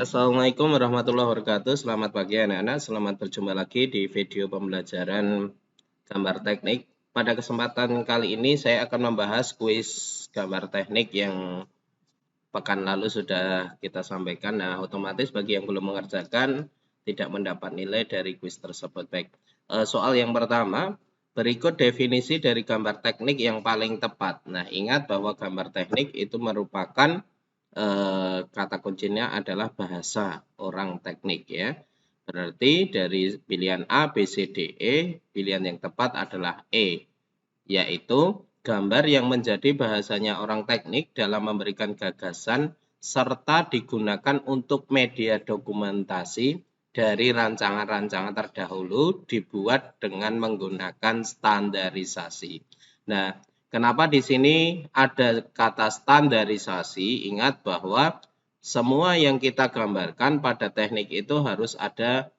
Assalamualaikum warahmatullahi wabarakatuh. Selamat pagi anak-anak. Selamat berjumpa lagi di video pembelajaran gambar teknik. Pada kesempatan kali ini saya akan membahas kuis gambar teknik yang pekan lalu sudah kita sampaikan. Nah, otomatis bagi yang belum mengerjakan tidak mendapat nilai dari kuis tersebut. Baik, soal yang pertama, berikut definisi dari gambar teknik yang paling tepat. Nah, ingat bahwa gambar teknik itu merupakan kata kuncinya adalah bahasa orang teknik ya. Berarti dari pilihan A, B, C, D, E, pilihan yang tepat adalah E, yaitu gambar yang menjadi bahasanya orang teknik dalam memberikan gagasan serta digunakan untuk media dokumentasi dari rancangan-rancangan terdahulu dibuat dengan menggunakan standarisasi. Nah, kenapa di sini ada kata standarisasi? Ingat bahwa semua yang kita gambarkan pada teknik itu harus ada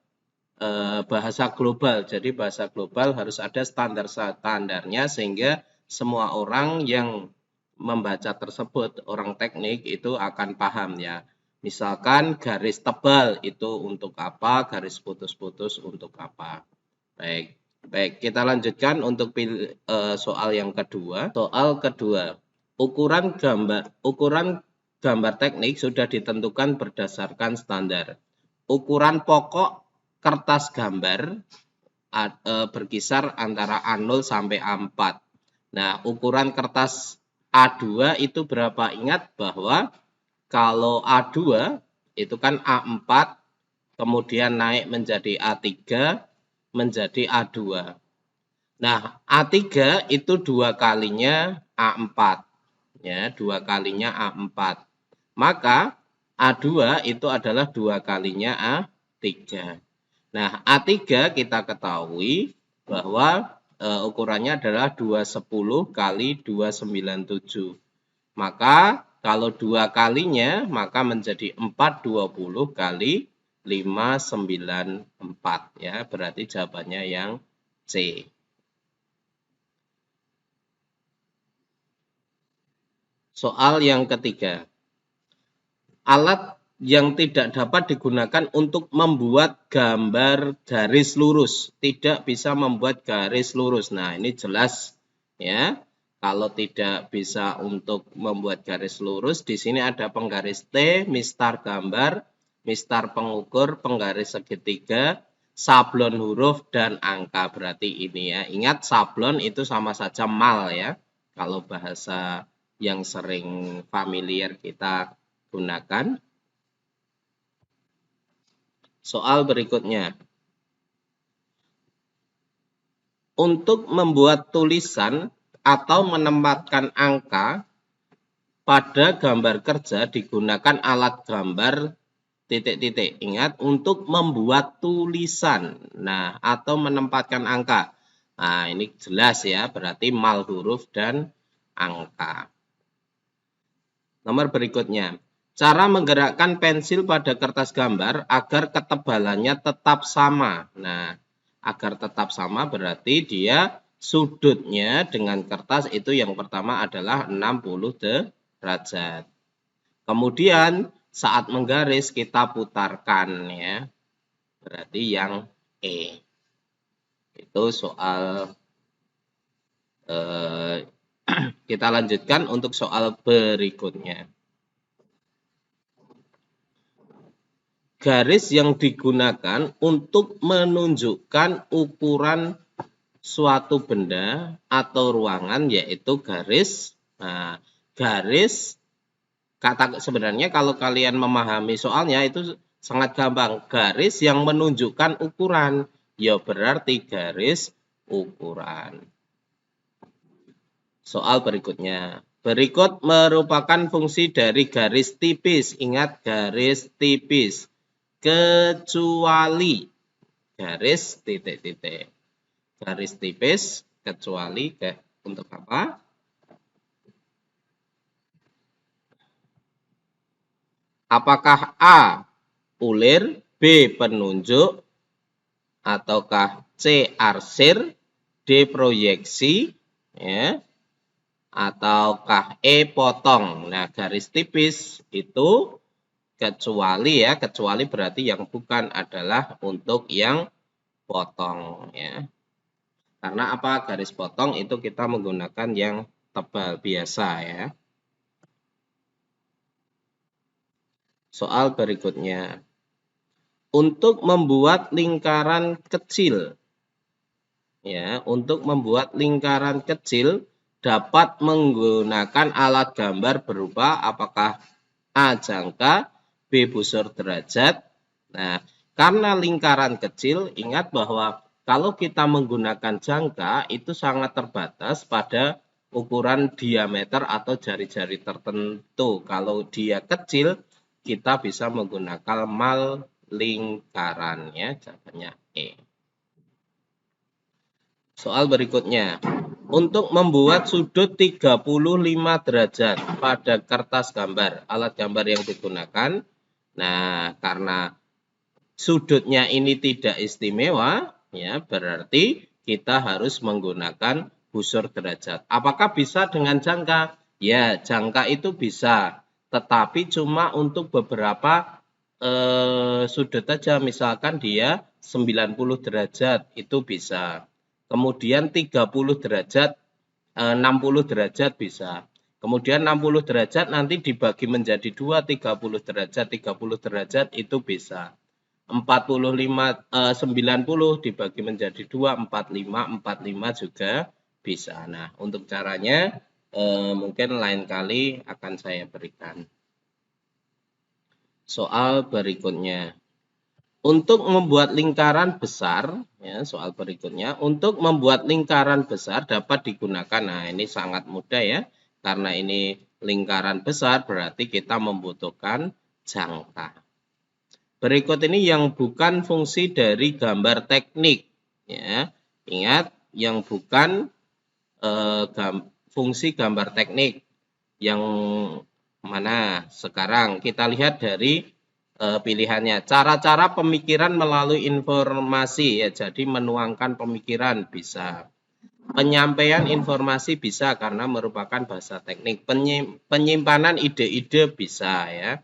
bahasa global. Jadi bahasa global harus ada standar-standarnya sehingga semua orang yang membaca tersebut, orang teknik itu akan paham ya. Misalkan garis tebal itu untuk apa, garis putus-putus untuk apa. Baik, kita lanjutkan untuk soal yang kedua. Soal kedua, ukuran gambar teknik sudah ditentukan berdasarkan standar. Ukuran pokok kertas gambar berkisar antara A0 sampai A4. Nah, ukuran kertas A2 itu berapa? Ingat bahwa kalau A2 itu kan A4, kemudian naik menjadi A3, menjadi A2. Nah, A3 itu 2 kalinya A4. Ya, 2 kalinya A4. Maka A2 itu adalah 2 kalinya A3. Nah, A3 kita ketahui bahwa ukurannya adalah 210 kali 297. Maka kalau 2 kalinya maka menjadi 420 kali 594 ya, berarti jawabannya yang C. Soal yang ketiga. Alat yang tidak dapat digunakan untuk membuat gambar garis lurus, tidak bisa membuat garis lurus. Nah, ini jelas ya. Kalau tidak bisa untuk membuat garis lurus, di sini ada penggaris T, mistar gambar, mistar pengukur, penggaris segitiga, sablon huruf, dan angka. Berarti ini ya. Ingat sablon itu sama saja mal ya. Kalau bahasa yang sering familiar kita gunakan. Soal berikutnya. Untuk membuat tulisan atau menempatkan angka pada gambar kerja digunakan alat gambar titik-titik. Ingat, untuk membuat tulisan. Nah, atau menempatkan angka. Nah, ini jelas ya, berarti mal huruf dan angka. Nomor berikutnya. Cara menggerakkan pensil pada kertas gambar agar ketebalannya tetap sama. Nah, agar tetap sama berarti dia sudutnya dengan kertas itu yang pertama adalah 60 derajat. Kemudian saat menggaris kita putarkan ya. Berarti yang E. Itu soal kita lanjutkan untuk soal berikutnya. Garis yang digunakan untuk menunjukkan ukuran suatu benda atau ruangan yaitu garis. Nah, garis kata sebenarnya kalau kalian memahami soalnya itu sangat gampang. Garis yang menunjukkan ukuran, ya berarti garis ukuran. Soal berikutnya. Berikut merupakan fungsi dari garis tipis. Ingat garis tipis. Kecuali garis titik-titik. Garis tipis kecuali untuk apa? Apakah A ulir, B penunjuk, ataukah C arsir, D proyeksi, ya, ataukah E potong. Nah, garis tipis itu kecuali berarti yang bukan adalah untuk yang potong ya. Karena apa? Garis potong itu kita menggunakan yang tebal biasa ya. Soal berikutnya. Untuk membuat lingkaran kecil ya, untuk membuat lingkaran kecil dapat menggunakan alat gambar berupa apakah A. jangka, B. busur derajat. Nah, karena lingkaran kecil, ingat bahwa kalau kita menggunakan jangka itu sangat terbatas pada ukuran diameter atau jari-jari tertentu. Kalau dia kecil, kita bisa menggunakan mal lingkaran ya, jawabannya E. Soal berikutnya. Untuk membuat sudut 35 derajat pada kertas gambar, alat gambar yang digunakan. Nah, karena sudutnya ini tidak istimewa, ya berarti kita harus menggunakan busur derajat. Apakah bisa dengan jangka? Ya, jangka itu bisa, tetapi cuma untuk beberapa sudut saja. Misalkan dia 90 derajat, itu bisa. Kemudian 30 derajat, 60 derajat bisa. Kemudian 60 derajat nanti dibagi menjadi 2, 30 derajat itu bisa. 90 dibagi menjadi 2, 45 juga bisa. Nah, untuk caranya mungkin lain kali akan saya berikan. Soal berikutnya. Untuk membuat lingkaran besar, ya, soal berikutnya, untuk membuat lingkaran besar dapat digunakan, nah ini sangat mudah ya, karena ini lingkaran besar berarti kita membutuhkan jangka. Berikut ini yang bukan fungsi dari gambar teknik, ya, ingat yang bukan fungsi gambar teknik, yang mana sekarang kita lihat dari pilihannya. Cara-cara pemikiran melalui informasi ya, jadi menuangkan pemikiran bisa. Penyampaian informasi bisa karena merupakan bahasa teknik. Penyimpanan ide-ide bisa ya.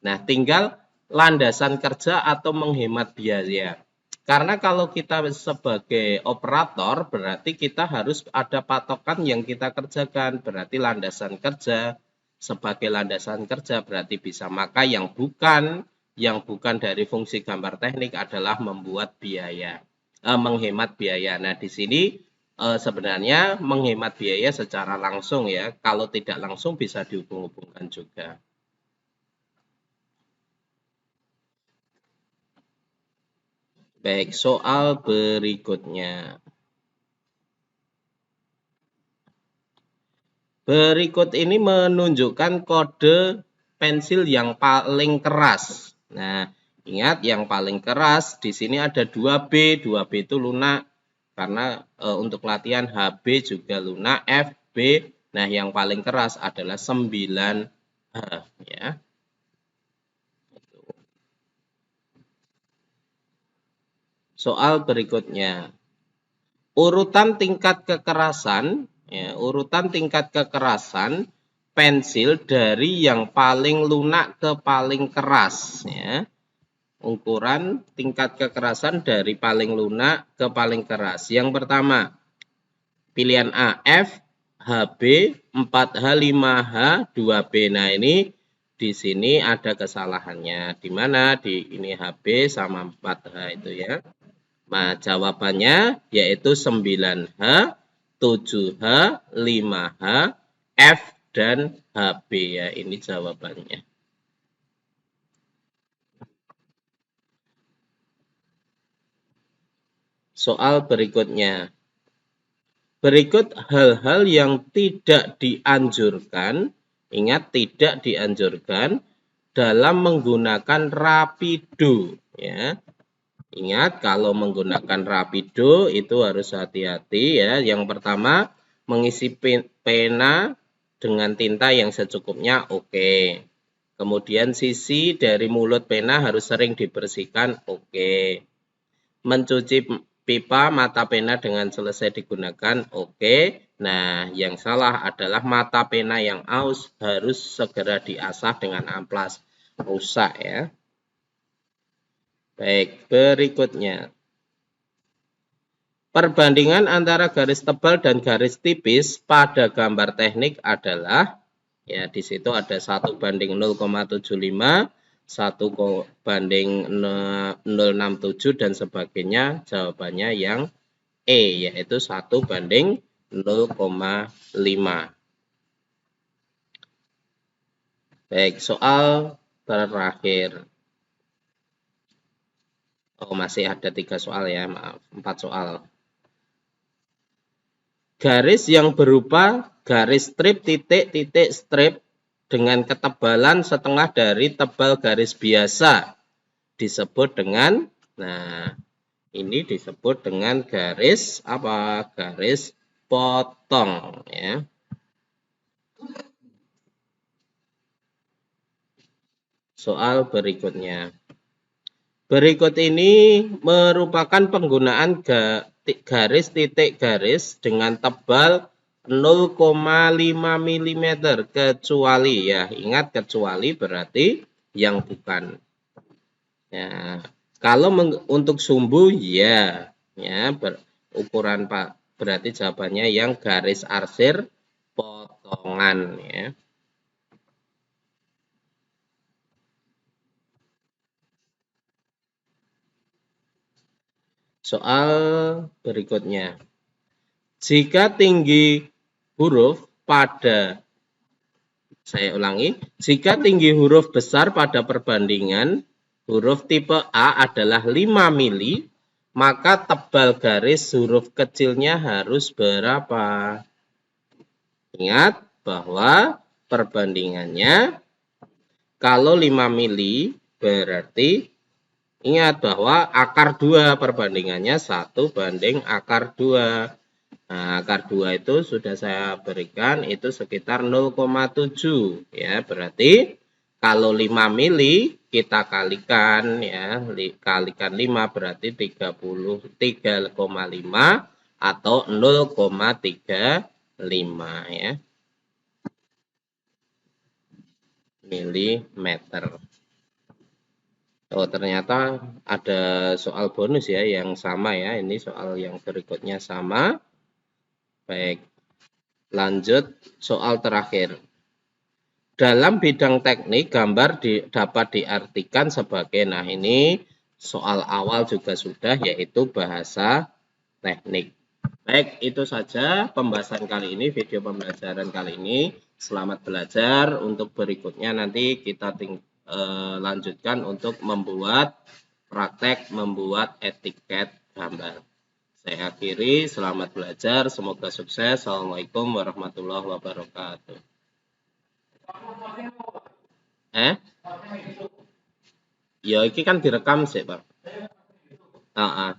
Nah, tinggal landasan kerja atau menghemat biaya. Karena kalau kita sebagai operator berarti kita harus ada patokan yang kita kerjakan, berarti landasan kerja. Sebagai landasan kerja berarti bisa, maka yang bukan dari fungsi gambar teknik adalah membuat biaya, menghemat biaya. Nah, di sini sebenarnya menghemat biaya secara langsung ya. Kalau tidak langsung bisa dihubung-hubungkan juga. Baik, soal berikutnya. Berikut ini menunjukkan kode pensil yang paling keras. Nah, ingat yang paling keras di sini ada 2B. 2B itu lunak karena untuk latihan HB juga lunak, FB. Nah, yang paling keras adalah 9H ya. Soal berikutnya. Urutan tingkat kekerasan ya, urutan tingkat kekerasan pensil dari yang paling lunak ke paling keras ya. Ukuran tingkat kekerasan dari paling lunak ke paling keras. Yang pertama, pilihan A, F, HB, 4H, 5H, 2B. Nah, ini di sini ada kesalahannya. Di mana di ini HB sama 4H itu ya. Nah, jawabannya yaitu 9H, 7H, 5H, F, dan HB ya. Ini jawabannya. Soal berikutnya. Berikut hal-hal yang tidak dianjurkan, ingat tidak dianjurkan dalam menggunakan rapido ya. Ingat kalau menggunakan rapido itu harus hati-hati ya. Yang pertama, mengisi pena dengan tinta yang secukupnya oke. Kemudian sisi dari mulut pena harus sering dibersihkan oke. Mencuci pipa mata pena dengan selesai digunakan oke. Nah, yang salah adalah mata pena yang aus harus segera diasah dengan amplas. rusak ya. Baik, berikutnya. Perbandingan antara garis tebal dan garis tipis pada gambar teknik adalah, ya di situ ada 1:0,75, 1:067 dan sebagainya. Jawabannya yang E, yaitu 1:0,5. Baik, soal terakhir. Oh, masih ada 3 soal ya, maaf, 4 soal. Garis yang berupa garis strip titik-titik strip dengan ketebalan setengah dari tebal garis biasa disebut dengan, nah ini disebut dengan garis apa? Garis potong ya. Soal berikutnya. Berikut ini merupakan penggunaan garis titik garis dengan tebal 0,5 mm kecuali, ya ingat kecuali berarti yang bukan. Ya, kalau untuk sumbu ya ukuran Pak berarti jawabannya yang garis arsir potongan ya. Soal berikutnya. Jika tinggi huruf pada, saya ulangi, jika tinggi huruf besar pada perbandingan huruf tipe A adalah 5 mili, maka tebal garis huruf kecilnya harus berapa? Ingat bahwa perbandingannya kalau 5 mili berarti ingat bahwa akar 2 perbandingannya 1 banding akar 2. Nah, akar 2 itu sudah saya berikan itu sekitar 0,7 ya. Berarti kalau 5 mili kita kalikan ya, kalikan 5 berarti 33,5 atau 0,35 ya. Milimeter. Oh, ternyata ada soal bonus ya yang sama ya. Ini soal yang berikutnya sama. Baik. Lanjut soal terakhir. Dalam bidang teknik, gambar dapat diartikan sebagai, nah ini soal awal juga sudah, yaitu bahasa teknik. Baik, itu saja pembahasan kali ini, video pembelajaran kali ini. Selamat belajar. Untuk berikutnya nanti kita lanjutkan untuk membuat praktek, membuat etiket gambar. Saya akhiri, selamat belajar, semoga sukses. Assalamualaikum warahmatullahi wabarakatuh. Ya, ini kan direkam sih, Pak. Heeh.